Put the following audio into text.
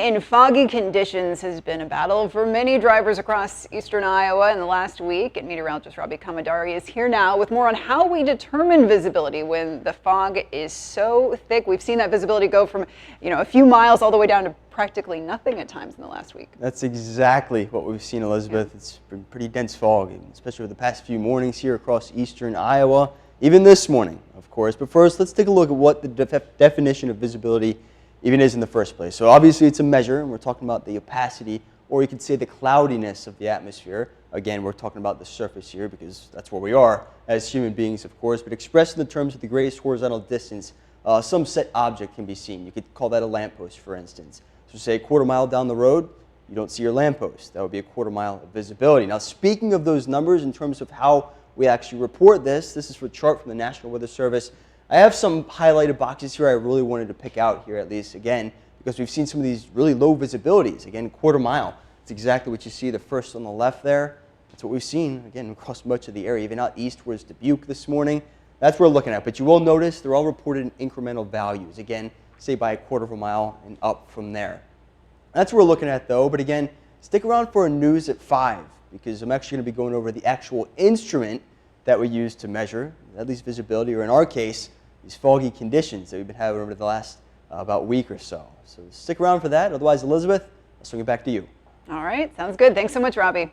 In foggy conditions has been a battle for many drivers across eastern Iowa in the last week. And meteorologist Robbie Kamadari is here now with more on how we determine visibility when the fog is so thick. We've seen that visibility go from, a few miles all the way down to practically nothing at times in the last week. That's exactly what we've seen, Elizabeth. Yeah. It's been pretty dense fog, especially over the past few mornings here across eastern Iowa, even this morning, of course. But first, let's take a look at what the definition of visibility even is in the first place. So obviously it's a measure, and we're talking about the opacity, or you could say the cloudiness of the atmosphere. Again, we're talking about the surface here because that's where we are as human beings, of course, but expressed in the terms of the greatest horizontal distance, some set object can be seen. You could call that a lamppost, for instance. So say a quarter mile down the road, you don't see your lamppost. That would be a quarter mile of visibility. Now, speaking of those numbers in terms of how we actually report this is for a chart from the National Weather Service. I have some highlighted boxes here I really wanted to pick out here, at least, again, because we've seen some of these really low visibilities. Again, quarter mile. It's exactly what you see, the first on the left there. That's what we've seen, again, across much of the area, even out east towards Dubuque this morning. That's what we're looking at. But you will notice they're all reported in incremental values. Again, say by a quarter of a mile and up from there. That's what we're looking at, though. But again, stick around for our news at 5, because I'm actually going to be going over the actual instrument that we use to measure, at least visibility, or in our case, these foggy conditions that we've been having over the last about week or so. So stick around for that. Otherwise, Elizabeth, I'll swing it back to you. All right. Sounds good. Thanks so much, Robbie.